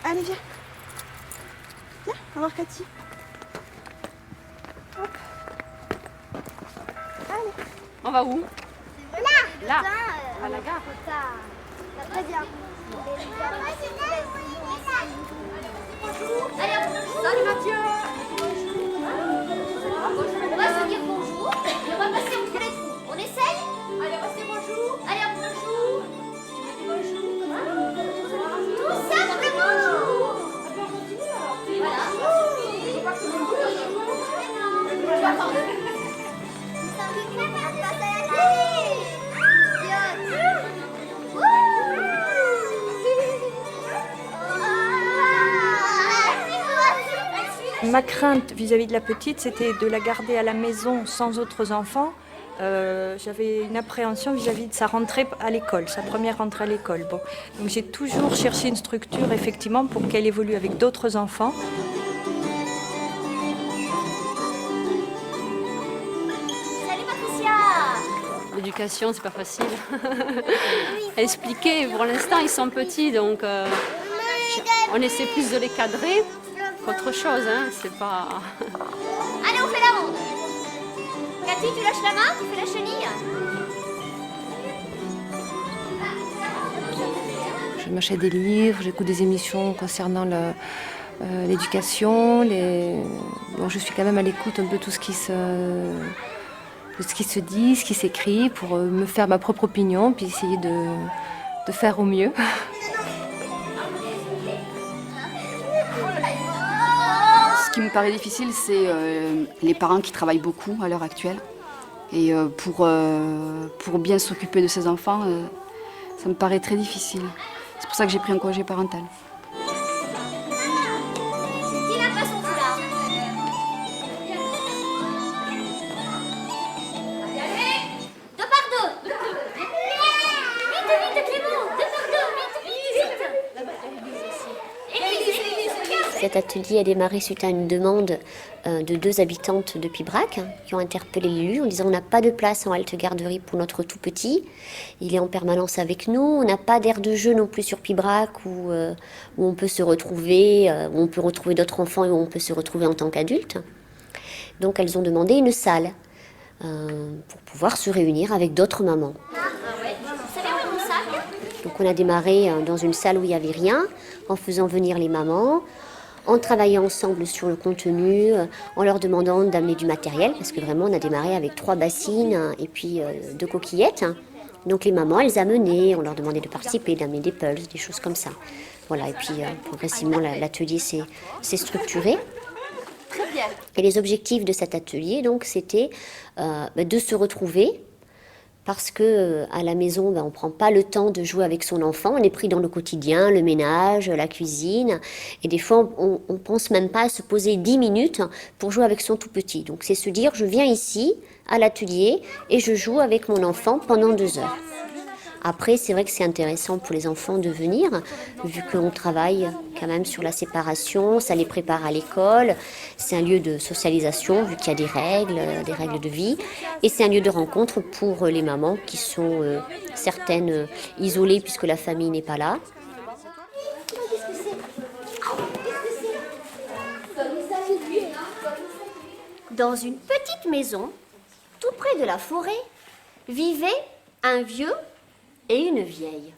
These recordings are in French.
Allez, viens. Viens, on va voir Cathy. Hop. Allez. On va où? Là. À la gare. Très bien. Allez, salut Mathieu. On va se dire bonjour et on va passer entre les trous. On essaye? Allez, on va se dire bonjour. Allez, bonjour. Tout simplement. Ma crainte vis-à-vis de la petite, c'était de la garder à la maison sans autres enfants. J'avais une appréhension vis-à-vis de sa rentrée à l'école, sa première rentrée à l'école. Bon. Donc j'ai toujours cherché une structure, effectivement, pour qu'elle évolue avec d'autres enfants. Salut Patricia. L'éducation, c'est pas facile. Expliquer, pour l'instant, ils sont petits, donc on essaie plus de les cadrer qu'autre chose. Hein. C'est pas... Allez, on fait la ronde. Cathy, tu lâches la main, tu fais la chenille. Je m'achète des livres, j'écoute des émissions concernant l'éducation. Bon, je suis quand même à l'écoute un peu de tout ce qui se dit, ce qui s'écrit, pour me faire ma propre opinion, puis essayer de faire au mieux. Ce qui me paraît difficile, c'est les parents qui travaillent beaucoup à l'heure actuelle. Et pour bien s'occuper de ses enfants, ça me paraît très difficile. C'est pour ça que j'ai pris un congé parental. Qui n'a pas son foulard? Allez, deux par deux. Vite, Clément, deux par deux, vite. Cet atelier a démarré suite à une demande de 2 habitantes de Pibrac qui ont interpellé l'élu en disant on n'a pas de place en halte garderie pour notre tout petit. Il est en permanence avec nous. On n'a pas d'aire de jeu non plus sur Pibrac où on peut se retrouver, où on peut retrouver d'autres enfants et où on peut se retrouver en tant qu'adulte. Donc elles ont demandé une salle pour pouvoir se réunir avec d'autres mamans. Donc on a démarré dans une salle où il n'y avait rien, en faisant venir les mamans, en travaillant ensemble sur le contenu, en leur demandant d'amener du matériel, parce que vraiment on a démarré avec 3 bassines et puis 2 coquillettes. Donc les mamans, elles amenaient, on leur demandait de participer, d'amener des pulses, des choses comme ça. Voilà, et puis progressivement l'atelier s'est structuré. Très bien. Et les objectifs de cet atelier, donc, c'était de se retrouver, parce que à la maison, on ne prend pas le temps de jouer avec son enfant. On est pris dans le quotidien, le ménage, la cuisine. Et des fois, on ne pense même pas à se poser 10 minutes pour jouer avec son tout petit. Donc c'est se dire, je viens ici, à l'atelier, et je joue avec mon enfant pendant 2 heures. Après, c'est vrai que c'est intéressant pour les enfants de venir, vu qu'on travaille quand même sur la séparation, ça les prépare à l'école, c'est un lieu de socialisation, vu qu'il y a des règles de vie, et c'est un lieu de rencontre pour les mamans qui sont certaines isolées puisque la famille n'est pas là. Dans une petite maison, tout près de la forêt, vivait un vieux et une vieille.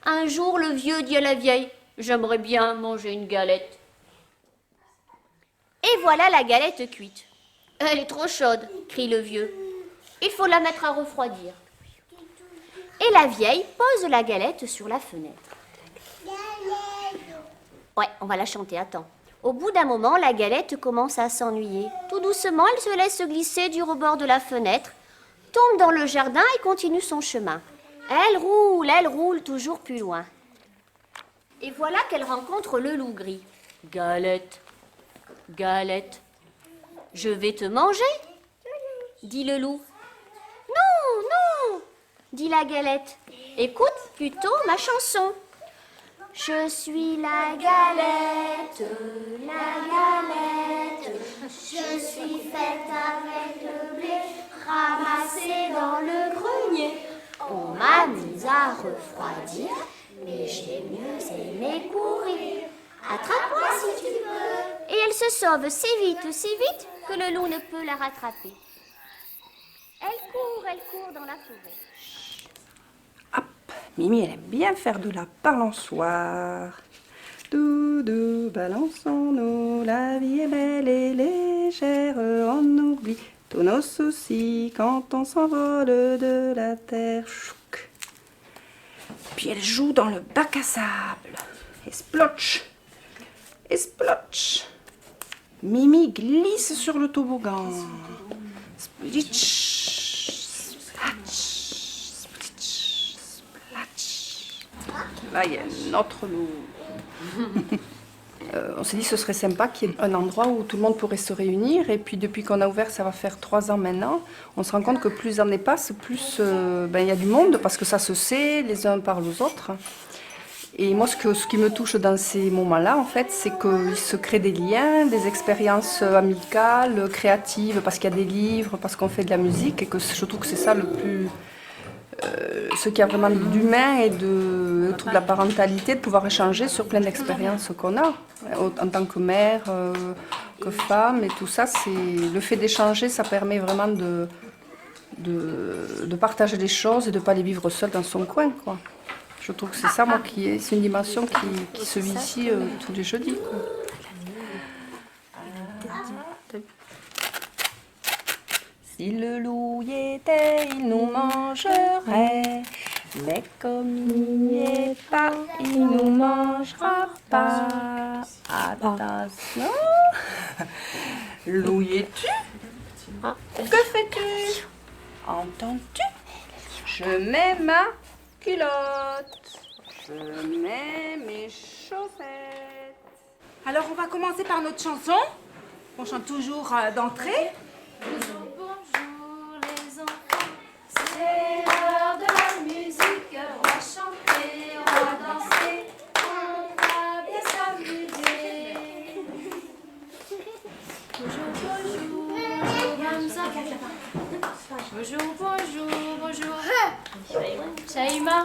Un jour, le vieux dit à la vieille, « J'aimerais bien manger une galette. » Et voilà la galette cuite. « Elle est trop chaude, » crie le vieux. « Il faut la mettre à refroidir. » Et la vieille pose la galette sur la fenêtre. Ouais, on va la chanter, attends. Au bout d'un moment, la galette commence à s'ennuyer. Tout doucement, elle se laisse glisser du rebord de la fenêtre, tombe dans le jardin et continue son chemin. Elle roule toujours plus loin. Et voilà qu'elle rencontre le loup gris. « Galette, galette, je vais te manger ?» dit le loup. « Non, non !» dit la galette. « Écoute plutôt ma chanson. » Je suis la galette, je suis faite avec le blé ramassé dans le grenier. On m'a mise à refroidir, mais j'ai mieux aimé courir. Attrape-moi si tu veux. Et elle se sauve si vite que le loup ne peut la rattraper. Elle court dans la forêt. Hop, Mimi, elle aime bien faire de la balançoire. Doudou, balançons-nous, la vie est belle et légère, on oublie tous nos soucis quand on s'envole de la terre. Chouk. Puis elle joue dans le bac à sable. Et splotch, et splotch. Mimi glisse sur le toboggan. Splitch, splatch, splitch, splatch. Là, il y a notre loup. On s'est dit que ce serait sympa qu'il y ait un endroit où tout le monde pourrait se réunir. Et puis depuis qu'on a ouvert, ça va faire 3 ans maintenant, on se rend compte que plus les années passent, plus il y a du monde parce que ça se sait, les uns parlent aux autres. Et moi, ce qui me touche dans ces moments-là, en fait, c'est qu'il se crée des liens, des expériences amicales, créatives, parce qu'il y a des livres, parce qu'on fait de la musique, et que je trouve que c'est ça le plus... ce qui a vraiment d'humain et de la parentalité, de pouvoir échanger sur plein d'expériences qu'on a en tant que mère, que femme, et tout ça, c'est le fait d'échanger, ça permet vraiment de partager les choses et de ne pas les vivre seul dans son coin, quoi. Je trouve que c'est ça, moi, c'est une dimension qui se vit ici tous les jeudis, quoi. Si le loup y était, il nous mangerait. Mais comme il n'y est pas, il nous mangera pas. Attention. Loup y es-tu? Que fais-tu? Entends-tu? Je mets ma culotte. Je mets mes chaussettes. Alors on va commencer par notre chanson. On chante toujours d'entrée. Bonjour les enfants, c'est l'heure de la musique. On va chanter, on va danser, on va bien s'amuser. Bonjour, bonjour, bonjour, bonjour, bonjour, Shaïma.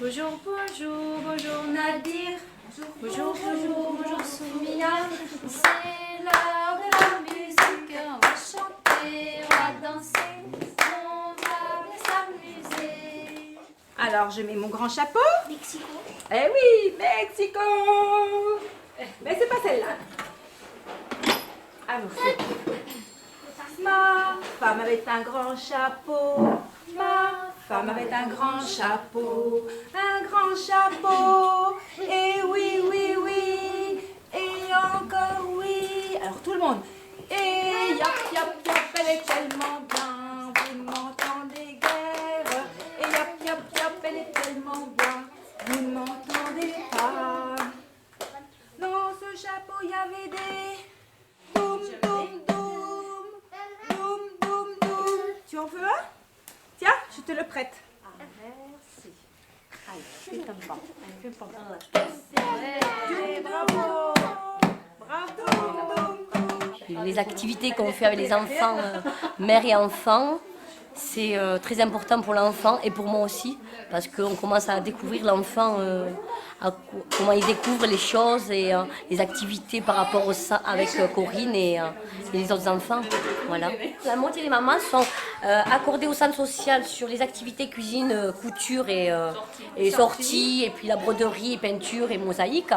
Bonjour, bonjour, bonjour Nadir. Bonjour, bonjour, bonjour Soumia. C'est l'heure de la musique. On va chanter, on va danser, on va bien s'amuser. Alors je mets mon grand chapeau. Mexico. Eh oui, Mexico. Mais c'est pas celle-là. Alors c'est... Ma femme avait un grand chapeau. Ma femme avait un grand chapeau. Un grand chapeau. Et oui, oui, oui. Et encore oui. Alors tout le monde. Et yap, yap, yap, elle est tellement bien. Vous m'entendez guère. Et yap, yap, yap, elle est tellement bien. Vous ne m'entendez pas. Dans ce chapeau, il y avait des... Doum, doum, doum. Doum, doum, doum. Tu en veux un? Tiens, je te le prête. Merci. Allez, fais comme ça. Allez, fais comme ça. Bravo. Bravo. Les activités qu'on fait avec les enfants, mère et enfants, c'est très important pour l'enfant et pour moi aussi, parce qu'on commence à découvrir l'enfant, comment il découvre les choses et les activités par rapport au sein avec Corinne et les autres enfants. Voilà. La moitié des mamans sont accordées au centre social sur les activités cuisine, couture et sorties, et puis la broderie, peinture et mosaïque.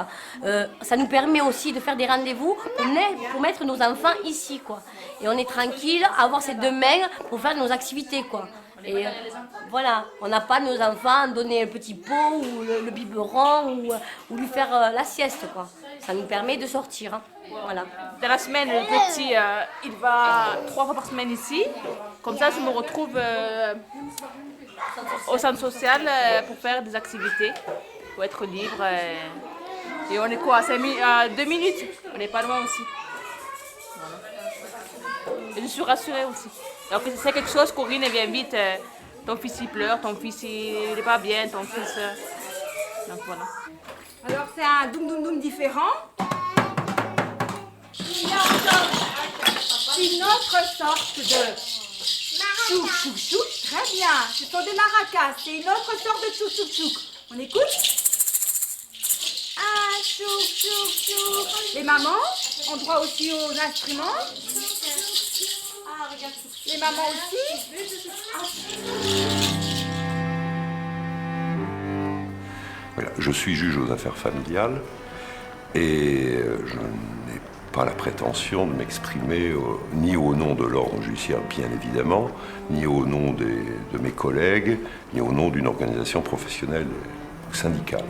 Ça nous permet aussi de faire des rendez-vous pour mettre nos enfants ici, quoi. Et on est tranquille, avoir ces 2 mains pour faire nos activités, quoi. Et voilà, on n'a pas nos enfants donner un petit pot ou le biberon ou lui faire la sieste, quoi. Ça nous permet de sortir, hein. Voilà. Dans la semaine, le petit, il va 3 fois par semaine ici. Comme ça, je me retrouve au centre social pour faire des activités, pour être libre. Et on est quoi, à 2 minutes? On n'est pas loin aussi. Voilà. Et je suis rassurée aussi. Donc c'est quelque chose, Corinne, elle vient vite. Ton fils il pleure, ton fils il n'est pas bien, ton fils... Donc voilà. Alors c'est un doum doum doum différent. Il y a encore une autre sorte de chouk chouk chouk. Très bien, ce sont des maracas. C'est une autre sorte de chouk chouk chouk. On écoute? Un Les mamans ont droit aussi aux instruments. Les mamans aussi. Voilà, je suis juge aux affaires familiales et je n'ai pas la prétention de m'exprimer ni au nom de l'ordre judiciaire, bien évidemment, ni au nom de mes collègues, ni au nom d'une organisation professionnelle ou syndicale.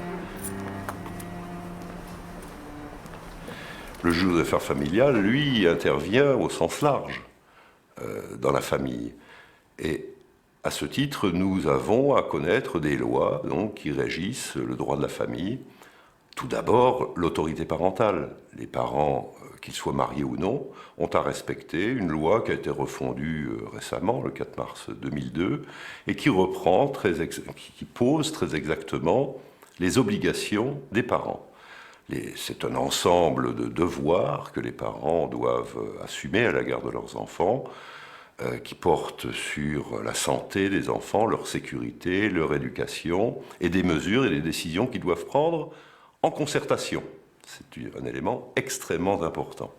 Le juge aux affaires familiales, lui, intervient au sens large dans la famille. Et à ce titre, nous avons à connaître des lois donc, qui régissent le droit de la famille. Tout d'abord, l'autorité parentale. Les parents, qu'ils soient mariés ou non, ont à respecter une loi qui a été refondue récemment, le 4 mars 2002, et qui reprend, qui pose très exactement les obligations des parents. C'est un ensemble de devoirs que les parents doivent assumer à l'égard de leurs enfants, qui portent sur la santé des enfants, leur sécurité, leur éducation, et des mesures et des décisions qu'ils doivent prendre en concertation. C'est un élément extrêmement important.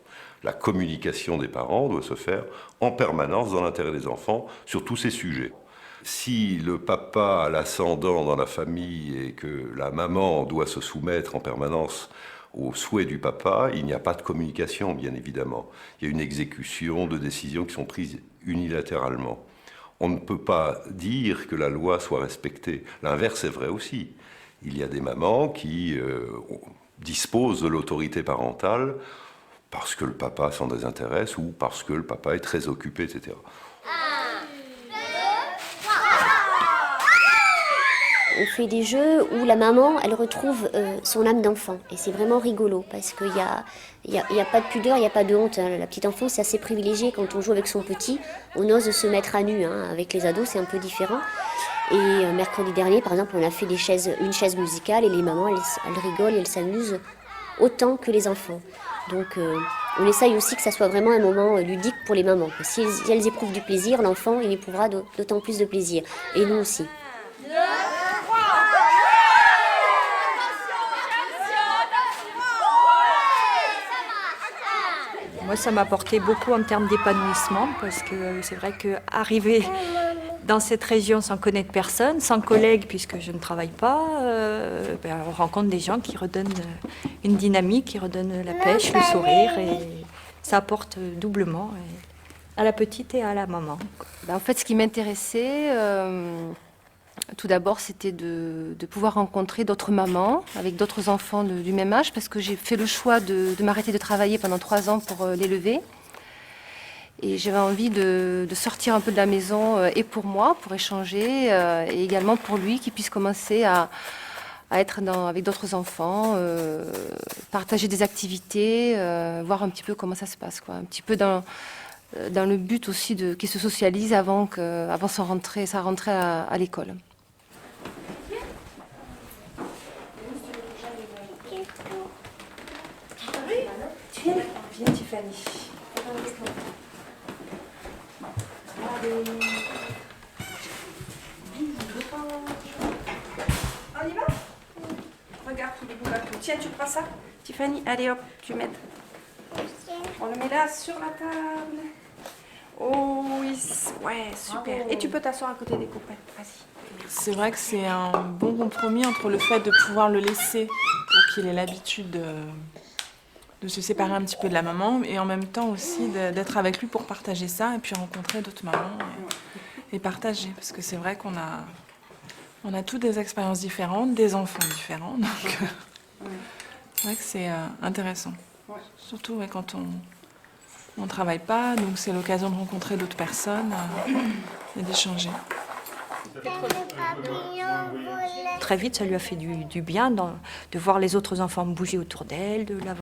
La communication des parents doit se faire en permanence dans l'intérêt des enfants sur tous ces sujets. Si le papa a l'ascendant dans la famille et que la maman doit se soumettre en permanence aux souhaits du papa, il n'y a pas de communication, bien évidemment. Il y a une exécution de décisions qui sont prises unilatéralement. On ne peut pas dire que la loi soit respectée. L'inverse est vrai aussi. Il y a des mamans qui disposent de l'autorité parentale parce que le papa s'en désintéresse ou parce que le papa est très occupé, etc. On fait des jeux où la maman, elle retrouve son âme d'enfant. Et c'est vraiment rigolo parce qu'il n'y a pas de pudeur, il n'y a pas de honte. Hein. La petite enfance, c'est assez privilégié. Quand on joue avec son petit, on ose se mettre à nu. Hein. Avec les ados, c'est un peu différent. Et mercredi dernier, par exemple, on a fait une chaise musicale et les mamans, elles rigolent et elles s'amusent autant que les enfants. Donc on essaye aussi que ça soit vraiment un moment ludique pour les mamans. Si elles éprouvent du plaisir, l'enfant, il éprouvera d'autant plus de plaisir. Et nous aussi. Moi, ça m'a apporté beaucoup en termes d'épanouissement parce que c'est vrai qu'arriver dans cette région sans connaître personne, sans collègues puisque je ne travaille pas, on rencontre des gens qui redonnent une dynamique, qui redonnent la pêche, le sourire et ça apporte doublement à la petite et à la maman. En fait, ce qui m'intéressait, tout d'abord, c'était de pouvoir rencontrer d'autres mamans avec d'autres enfants du même âge parce que j'ai fait le choix de m'arrêter de travailler pendant 3 ans pour l'élever. Et j'avais envie de sortir un peu de la maison et pour moi, pour échanger, et également pour lui, qui puisse commencer à être avec d'autres enfants, partager des activités, voir un petit peu comment ça se passe, quoi. Un petit peu dans le but aussi qu'il se socialise avant sa rentrée à l'école. Viens Tiffany. On y va? Regarde tous les bouts gâteaux. Tiens, tu prends ça? Tiffany, allez hop, tu m'aides. On le met là sur la table. Oh oui, ouais, super. Et tu peux t'asseoir à côté des copains. Vas-y. C'est vrai que c'est un bon compromis entre le fait de pouvoir le laisser pour qu'il ait l'habitude de se séparer un petit peu de la maman et en même temps aussi d'être avec lui pour partager ça et puis rencontrer d'autres mamans et partager. Parce que c'est vrai qu'on a toutes des expériences différentes, des enfants différents. Donc c'est vrai que c'est intéressant. Surtout quand on ne travaille pas, donc c'est l'occasion de rencontrer d'autres personnes et d'échanger. Très vite, ça lui a fait du bien de voir les autres enfants bouger autour d'elle, de la